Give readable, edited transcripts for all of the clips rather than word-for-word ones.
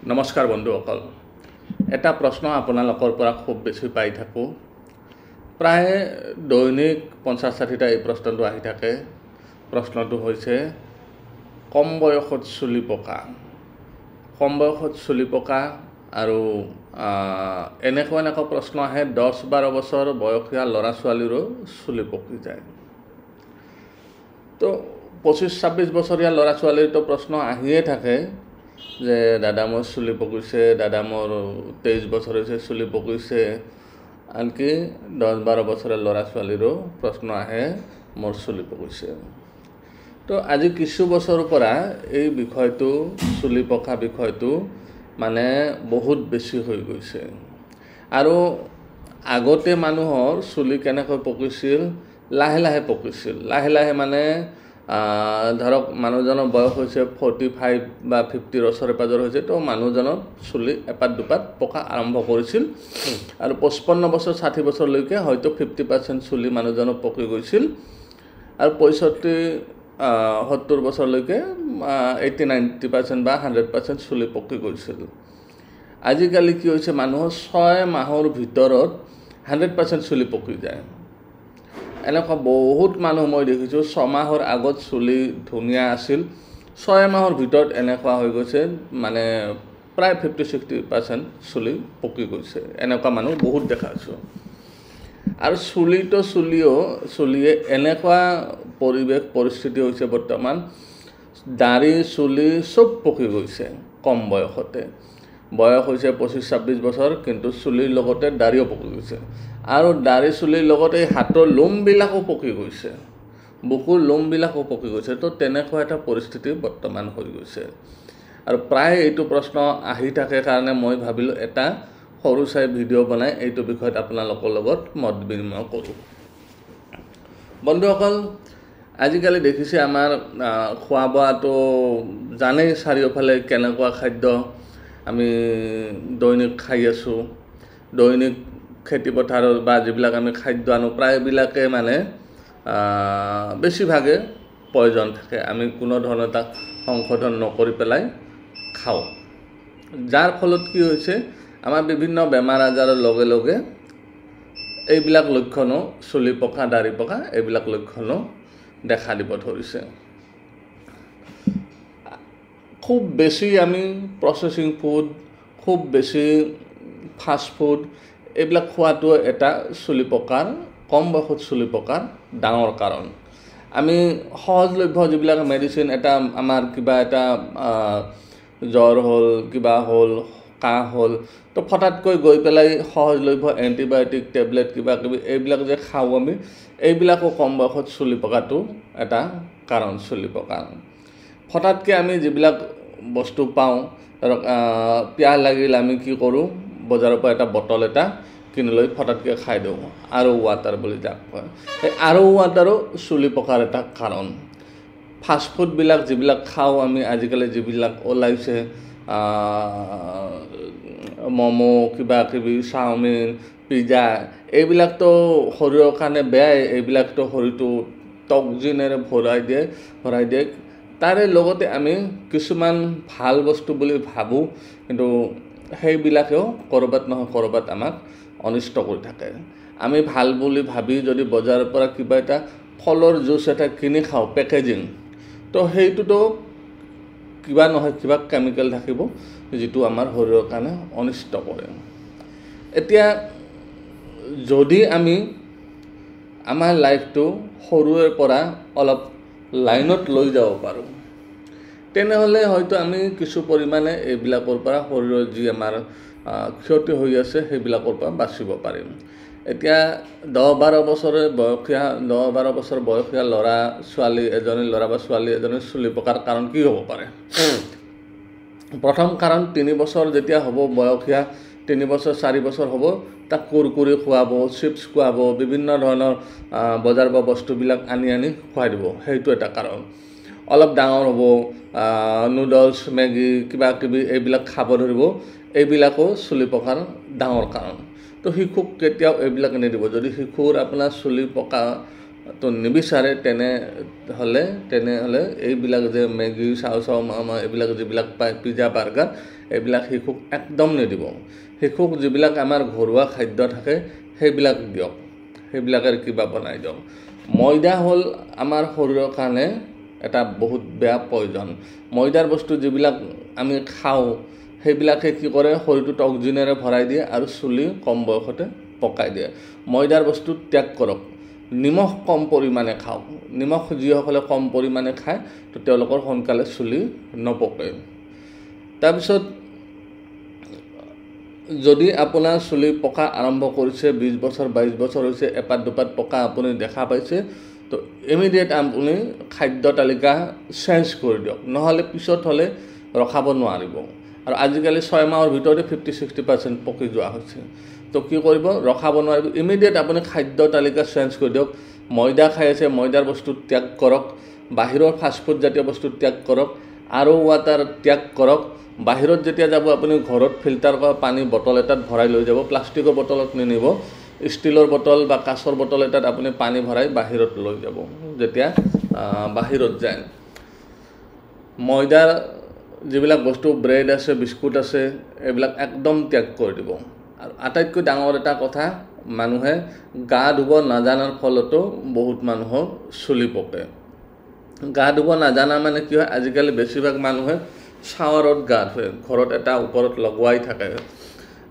নমস্কাৰ বন্ধুসকল এটা প্ৰশ্ন আপোনালোকৰ পৰা খুব বেছি পাই থাকোঁ প্ৰায় দৈনিক 50-60টা এই প্ৰশ্নটো আহি থাকে প্ৰশ্নটো হৈছে কম বয়সত চুলি পকা আৰু এনেকুৱা প্ৰশ্ন আহে 10-12 বছৰ বয়সীয়া ল'ৰা ছোৱালীৰো চুলি পকি যায় তো 25-26 বছৰীয়া ল'ৰা ছোৱালীৰতো প্ৰশ্ন আহিয়ে থাকে যে দাদা মোৰ চুলি পকিছে দাদা মোৰ 23 বছৰ হৈছে চুলি পকিছে আনকি 10-12 বছৰীয়া ল'ৰা ছোৱালীৰো প্ৰশ্ন আহে মোৰ চুলি পকিছে তো আজি কিছু বছৰৰ পৰা এই বিষয়টো চুলি পকা বিষয়টো মানে বহুত বেছি হৈ গৈছে আৰু আগতে মানুহৰ চুলি কেনেকৈ পকিছিল লাহে লাহে মানে ধৰক মানুহজনৰ বয়স হৈছে 45 বা 50 বছৰৰ পাজৰ হৈছে তো মানুহজনৰ চুলি এপাত দুপাত পকা আৰম্ভ কৰিছিল আৰু 55 বছৰ 60 বছৰলৈকে হয়তো 50% চুলি মানুহজনৰ পকি গৈছিল আৰু 65-70 বছৰলৈকে 80-90% বা 100% চুলি পকি গৈছিল আজিকালি কি হৈছে মানুহৰ 6 মাহৰ ভিতৰত 100% চুলি পকি যায় এনেকুৱা বহুত মানুহ মই দেখিছোঁ 6 মাহৰ আগত চুলি ধুনীয়া আছিল 6 মাহৰ ভিতৰত এনেকুৱা হৈ গৈছে মানে প্ৰায় 50-60% চুলি পকি গৈছে এনেকুৱা মানুহ বহুত দেখাছোঁ আৰু চুলিয়ে এনেকুৱা পৰিৱেশ পৰিস্থিতি হৈছে বৰ্তমান দাড়ি চুলি সব পকি গৈছে কম বয়সতে বয়স হৈছে 25-26 বছৰ কিন্তু চুলিৰ লগতে দাড়িও পকি গৈছে আৰু দাড়ি চুলিৰ লগতে হাতৰ লোমবিলাকো পকি গৈছে বুকুৰ লোমবিলাকো পকি গৈছে তো তেনেকুৱা এটা পৰিস্থিতি বৰ্তমান হৈ গৈছে আৰু প্ৰায় এইটো প্ৰশ্ন আহি থাকে কাৰণে মই ভাবিলোঁ এটা সৰু চাই ভিডিঅ' বনাই এইটো বিষয়ত আপোনালোকৰ লগত মত বিনিময় কৰোঁ বন্ধুসকল আজিকালি দেখিছে আমাৰ খোৱা বোৱাটো জানেই চাৰিওফালে কেনেকুৱা খাদ্য আমি দৈনিক খাই আছোঁ দৈনিক খেতি পথাৰৰ বা যিবিলাক আমি খাদ্য আনো প্ৰায়বিলাকে মানে বেছিভাগে পয়জন থাকে আমি কোনো ধৰণৰ তাক সংশোধন নকৰি পেলাই খাওঁ যাৰ ফলত কি হৈছে আমাৰ বিভিন্ন বেমাৰ আজাৰৰ লগে লগে এইবিলাক লক্ষণো চুলি পকা দাড়ি পকা এইবিলাক লক্ষণো দেখা দিব ধৰিছে খুব বেছি আমি প্ৰসেছিং ফুড খুব বেছি ফাষ্ট ফুড এইবিলাক খোৱাটো এটা চুলি পকাৰ কম বয়সত চুলি পকাৰ ডাঙৰ কাৰণ আমি সহজলভ্য যিবিলাক মেডিচিন এটা আমাৰ কিবা এটা জ্বৰ হ'ল কিবা হ'ল কাহ হ'ল তো ফটাতকৈ গৈ পেলাই সহজলভ্য এণ্টিবায়'টিক টেবলেট কিবা কিবি এইবিলাক যে খাওঁ আমি এইবিলাকো কম বয়সত চুলি পকাটো এটা কাৰণ চুলি পকা ফটাতকৈ আমি যিবিলাক বস্তু পাওঁ ধৰক পিয়াহ লাগিল আমি কি কৰোঁ বজাৰৰ পৰা এটা বটল এটা কিনি লৈ ফটাতকৈ খাই দিওঁ আৰু ৱাটাৰ বুলি যাক কয় এই আৰু ৱাটাৰো চুলি পকাৰ এটা কাৰণ ফাষ্টফুডবিলাক যিবিলাক খাওঁ আমি আজিকালি যিবিলাক ওলাইছে ম'ম' কিবা কিবি চাওমিন পিজ্জা এইবিলাকতো শৰীৰৰ কাৰণে বেয়াই এইবিলাকতো শৰীৰটো টক্সিনেৰে ভৰাই দিয়ে তাৰে লগতে আমি কিছুমান ভাল বস্তু বুলি ভাবোঁ কিন্তু সেইবিলাকেও ক'ৰবাত নহয় ক'ৰবাত আমাক অনিষ্ট কৰি থাকে আমি ভাল বুলি ভাবি যদি বজাৰৰ পৰা কিবা এটা ফলৰ জুচ এটা কিনি খাওঁ পেকেজিং তো সেইটোতো কিবা নহয় কিবা কেমিকেল থাকিব যিটো আমাৰ শৰীৰৰ কাৰণে অনিষ্ট কৰে এতিয়া যদি আমি আমাৰ লাইফটো সৰুৰে পৰা অলপ লাইনত লৈ যাব পাৰোঁ তেনেহ'লে হয়তো আমি কিছু পৰিমাণে এইবিলাকৰ পৰা শৰীৰৰ যি আমাৰ ক্ষতি হৈ আছে সেইবিলাকৰ পৰা বাচিব পাৰিম এতিয়া 10-12 বছৰ বয়সীয়া ল'ৰা বা ছোৱালী এজনী চুলি পকাৰ কাৰণ কি হ'ব পাৰে প্ৰথম কাৰণ 3 বছৰ যেতিয়া হ'ব বয়সীয়া 3 বছৰ 4 বছৰ হ'ব তাক কুৰকুৰি খুৱাব চিপছ খুৱাব বিভিন্ন ধৰণৰ বজাৰ বা বস্তুবিলাক আনি খুৱাই দিব সেইটো এটা কাৰণ অলপ ডাঙৰ হ'ব নুডলছ মেগী কিবা কিবি এইবিলাক খাব ধৰিব এইবিলাকো চুলি পকাৰ ডাঙৰ কাৰণ তো শিশুক কেতিয়াও এইবিলাক নিদিব যদি শিশুৰ আপোনাৰ চুলি তো নিবিচাৰে তেনেহ'লে এইবিলাক যে মেগী চাও মামা এইবিলাক যিবিলাক পায় পিজ্জা বাৰ্গাৰ এইবিলাক শিশুক একদম নিদিব শিশুক যিবিলাক আমাৰ ঘৰুৱা খাদ্য থাকে সেইবিলাক দিয়ক সেইবিলাকৰ কিবা বনাই দিয়ক ময়দা হ'ল আমাৰ শৰীৰৰ কাৰণে এটা বহুত বেয়া পয়জন ময়দাৰ বস্তু যিবিলাক আমি খাওঁ সেইবিলাকে কি কৰে শৰীৰটোত অক্সিজেনেৰে ভৰাই দিয়ে আৰু চুলি কম বয়সতে পকাই দিয়ে ময়দাৰ বস্তু ত্যাগ কৰক নিমখ কম পৰিমাণে খাওক নিমখ যিসকলে কম পৰিমাণে খায় তো তেওঁলোকৰ সোনকালে চুলি নপকে তাৰপিছত যদি আপোনাৰ চুলি পকা আৰম্ভ কৰিছে 20 বছৰ 22 বছৰ হৈছে এপাত দুপাত পকা আপুনি দেখা পাইছে তো ইমিডিয়েট আপুনি খাদ্য তালিকা চেঞ্জ কৰি দিয়ক নহ'লে পিছত হ'লে ৰখাব নোৱাৰিব আৰু আজিকালি 6 মাহৰ ভিতৰতে 50-60% পকি যোৱা হৈছে তো কি কৰিব ৰখাব নোৱাৰিব ইমিডিয়েট আপুনি খাদ্য তালিকা চেঞ্জ কৰি দিয়ক ময়দা খাই আছে ময়দাৰ বস্তু ত্যাগ কৰক বাহিৰৰ ফাষ্টফুড জাতীয় বস্তু ত্যাগ কৰক আৰু ৱাটাৰ ত্যাগ কৰক বাহিৰত যেতিয়া যাব আপুনি ঘৰত ফিল্টাৰ কৰা পানী বটল এটাত ভৰাই লৈ যাব প্লাষ্টিকৰ বটলত নিনিব ষ্টিলৰ বটল বা কাঁচৰ বটল এটাত আপুনি পানী ভৰাই বাহিৰত লৈ যাব যেতিয়া বাহিৰত যায় ময়দাৰ যিবিলাক বস্তু ব্ৰেড আছে বিস্কুট আছে এইবিলাক একদম ত্যাগ কৰি দিব আৰু আটাইতকৈ ডাঙৰ এটা কথা মানুহে গা ধুব নাজানাৰ ফলতো বহুত মানুহৰ চুলি পকে গা ধুব নাজানা মানে কি হয় আজিকালি বেছিভাগ মানুহে শাৱাৰত গা ধুৱে ঘৰত এটা ওপৰত লগোৱাই থাকে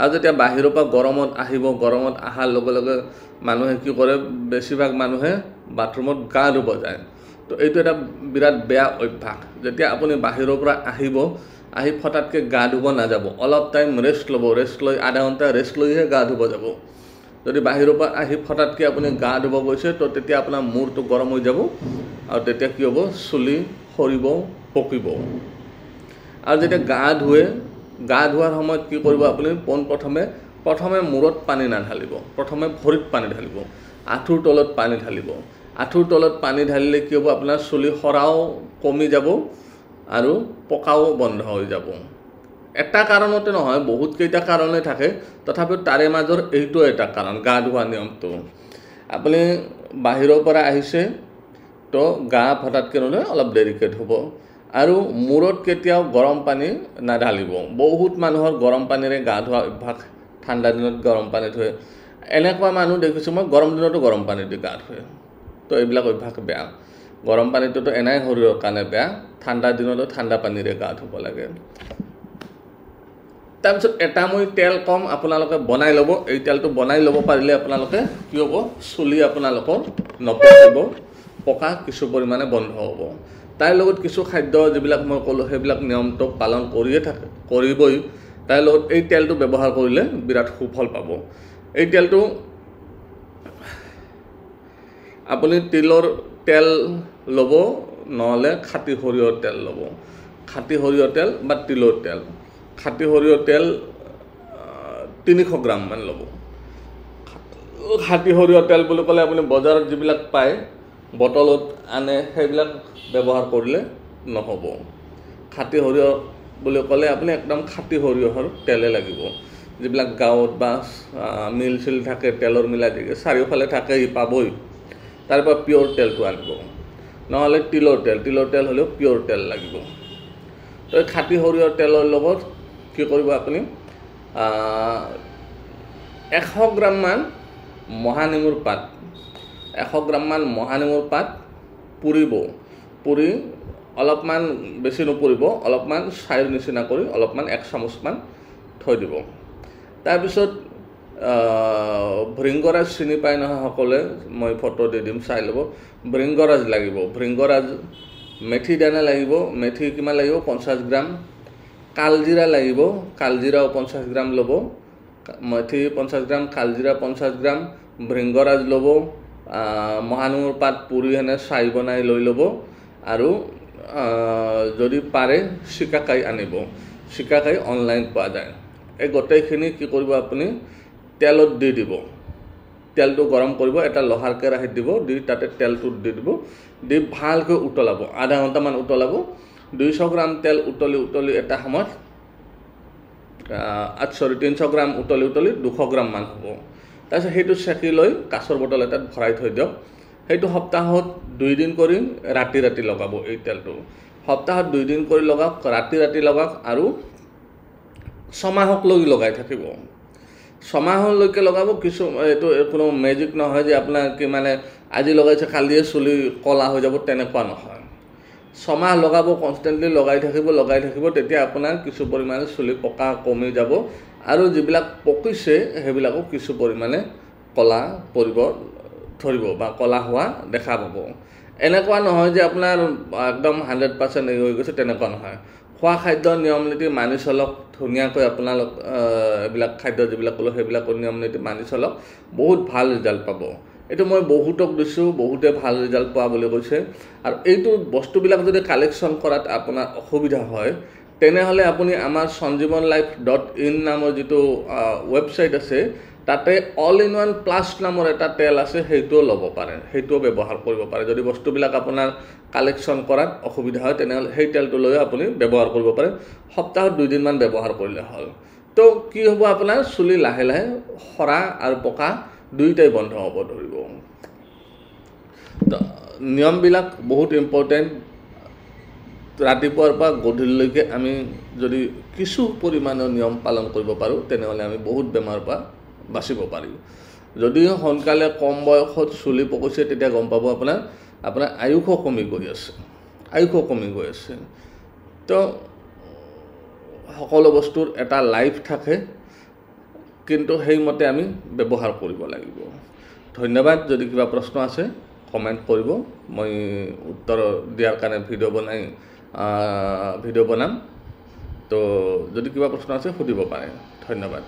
আৰু যেতিয়া বাহিৰৰ পৰা গৰমত আহিব গৰমত আহাৰ লগে লগে মানুহে কি কৰে বেছিভাগ মানুহে বাথৰুমত গা ধুব যায় তো এইটো এটা বিৰাট বেয়া অভ্যাস যেতিয়া আপুনি বাহিৰৰ পৰা আহি ফটাতকৈ গা ধুব নাযাব অলপ টাইম ৰেষ্ট ল'ব ৰেষ্ট লৈ আধা ঘণ্টা ৰেষ্ট লৈহে গা ধুব যাব যদি বাহিৰৰ পৰা আহি ফটাতকৈ আপুনি গা ধুব গৈছে তো তেতিয়া আপোনাৰ মূৰটো গৰম হৈ যাব আৰু তেতিয়া কি হ'ব চুলি সৰিব পকিব আৰু যেতিয়া গা ধোৱাৰ সময়ত কি কৰিব আপুনি প্ৰথমে মূৰত পানী নাঢালিব প্ৰথমে ভৰিত পানী ঢালিব আঁঠুৰ তলত পানী ঢালিব আঁঠুৰ তলত পানী ঢালিলে কি হ'ব আপোনাৰ চুলি সৰাও কমি যাব আৰু পকাও বন্ধ হৈ যাব এটা কাৰণতে নহয় বহুত কেইটা কাৰণে থাকে তথাপিও তাৰে মাজৰ এইটো এটা কাৰণ গা ধোৱা নিয়মটো আপুনি বাহিৰৰ পৰা আহিছে তো গা ফটাতকৈ নহয় অলপ দেৰিকৈ ধুব আৰু মূৰত কেতিয়াও গৰম পানী নাঢালিব বহুত মানুহৰ গৰম পানীৰে গা ধোৱা অভ্যাস ঠাণ্ডা দিনত গৰম পানী ধুৱে এনেকুৱা মানুহ দেখিছোঁ মই গৰম দিনতো গৰম পানী দি গা ধুৱে তো এইবিলাক অভ্যাস বেয়া গৰম পানীটোতো এনাই শৰীৰৰ কাৰণে বেয়া ঠাণ্ডা দিনতো ঠাণ্ডা পানীৰে গা ধুব লাগে তাৰপিছত এটা মই তেল কম আপোনালোকে বনাই ল'ব এই তেলটো বনাই ল'ব পাৰিলে আপোনালোকে কি হ'ব চুলি আপোনালোকৰ নপকিব পকা কিছু পৰিমাণে বন্ধ হ'ব তাৰ লগত কিছু খাদ্য যিবিলাক মই ক'লোঁ সেইবিলাক নিয়মটো পালন কৰিবই তাৰ লগত এই তেলটো ব্যৱহাৰ কৰিলে বিৰাট সুফল পাব এই তেলটো আপুনি তিলৰ তেল ল'ব নহ'লে খাটি সৰিয়হৰ তেল ল'ব খাটি সৰিয়হৰ তেল বা তিলৰ তেল খাটি সৰিয়হৰ তেল 300 গ্ৰাম মান ল'ব খাটি সৰিয়হৰ তেল বুলি ক'লে আপুনি বজাৰত যিবিলাক পায় বটলত আনে সেইবিলাক ব্যৱহাৰ কৰিলে নহ'ব খাটি সৰিয়হ বুলি ক'লে আপুনি একদম খাটি সৰিয়হৰ তেলে লাগিব যিবিলাক গাঁৱত বা মিল চিল থাকে তেলৰ মিলা থাকে চাৰিওফালে থাকেই পাবই তাৰ পৰা পিয়ৰ তেলটো আনিব নহ'লে তিলৰ তেল হ'লেও পিয়ৰ তেল লাগিব তো খাটি সৰিয়হৰ তেলৰ লগত কি কৰিব আপুনি 100 গ্ৰাম মান মহানেমুৰ পাত 100 গ্ৰাম মান মহানেমুৰ পাত পুৰি অলপমান বেছি নপুৰিব অলপমান ছাইৰ নিচিনা কৰি অলপমান 1 চামুচমান থৈ দিব তাৰপিছত ভৃংগৰাজ চিনি পাই নহয় সকলে মই ফটো দি দিম চাই ল'ব ভৃংগৰাজ লাগিব ভৃংগৰাজ মেথি দানা লাগিব মেথি কিমান লাগিব 50 গ্ৰাম কালজিৰা লাগিব কালজিৰাও 50 গ্ৰাম ল'ব মেথি 50 গ্ৰাম কালজিৰা 50 গ্ৰাম ভৃংগৰাজ ল'ব মহানেমুৰ পাত পুৰি হেনে ছাই বনাই লৈ ল'ব আৰু যদি পাৰে চিকাকাই আনিব চিকাকাই অনলাইন পোৱা যায় এই গোটেইখিনি কি কৰিব আপুনি তেলত দি দিব তেলটো গৰম কৰিব এটা লোহাৰ কেৰাহীত দিব দি তাতে তেলটো দি দিব দি ভালকৈ উতলাব আধা ঘণ্টামান উতলাব 200 গ্ৰাম তেল উতলি এটা সময়ত 300 গ্ৰাম উতলি 200 গ্ৰাম মান হ'ব তাৰপিছত সেইটো চেকি লৈ কাঁচৰ বটল এটাত ভৰাই থৈ দিয়ক সেইটো সপ্তাহত 2 দিন কৰি ৰাতি ৰাতি লগাব এই তেলটো সপ্তাহত 2 দিন কৰি লগাওক ৰাতি ৰাতি লগাওক আৰু ছমাহক লৈ লগাই থাকিব ছমাহলৈকে লগাব কিছু এইটো কোনো মেজিক নহয় যে আপোনাৰ কি মানে আজি লগাইছে কালিয়ে চুলি কলা হৈ যাব তেনেকুৱা নহয় ছমাহ লগাব কনষ্টেন্টলি লগাই থাকিব তেতিয়া আপোনাৰ কিছু পৰিমাণে চুলি পকা কমি যাব আৰু যিবিলাক পকিছে সেইবিলাকো কিছু পৰিমাণে কলা পৰিব ধৰিব বা কলা হোৱা দেখা পাব এনেকুৱা নহয় যে আপোনাৰ একদম 100% এই হৈ গৈছে তেনেকুৱা নহয় খোৱা খাদ্য নিয়ম নীতি মানি চলক ধুনীয়াকৈ আপোনালোক এইবিলাক খাদ্য যিবিলাক ক'লো সেইবিলাকৰ নিয়ম নীতি মানি চলক বহুত ভাল ৰিজাল্ট পাব এইটো মই বহুতক দিছোঁ বহুতে ভাল ৰিজাল্ট পোৱা বুলি কৈছে আৰু এইটো বস্তুবিলাক যদি কালেকশ্যন কৰাত আপোনাৰ অসুবিধা হয় তেনেহ'লে আপুনি আমাৰ sanjeevanlife.in নামৰ যিটো ৱেবছাইট আছে তাতে অল ইন ওৱান প্লাছ নামৰ এটা তেল আছে সেইটোও ল'ব পাৰে সেইটোও ব্যৱহাৰ কৰিব পাৰে যদি বস্তুবিলাক আপোনাৰ কালেকশ্যন কৰাত অসুবিধা হয় তেনেহ'লে সেই তেলটো লৈ আপুনি ব্যৱহাৰ কৰিব পাৰে সপ্তাহত 2 দিনমান ব্যৱহাৰ কৰিলে হ'ল তো কি হ'ব আপোনাৰ চুলি লাহে লাহে সৰা আৰু পকা দুইটাই বন্ধ হ'ব ধৰিব তো নিয়মবিলাক বহুত ইম্পৰ্টেণ্ট ৰাতিপুৱাৰ পৰা গধূলিলৈকে আমি যদি কিছু পৰিমাণৰ নিয়ম পালন কৰিব পাৰোঁ তেনেহ'লে আমি বহুত বেমাৰৰ পৰা বাচিব পাৰিম যদি সোনকালে কম বয়সত চুলি পকিছে তেতিয়া গম পাব আপোনাৰ আয়ুসও কমি গৈ আছে তো সকলো বস্তুৰ এটা লাইফ থাকে কিন্তু সেইমতে আমি ব্যৱহাৰ কৰিব লাগিব ধন্যবাদ যদি কিবা প্ৰশ্ন আছে কমেণ্ট কৰিব মই উত্তৰ দিয়াৰ কাৰণে ভিডিঅ' বনাম তো যদি কিবা প্ৰশ্ন আছে সুধিব পাৰে ধন্যবাদ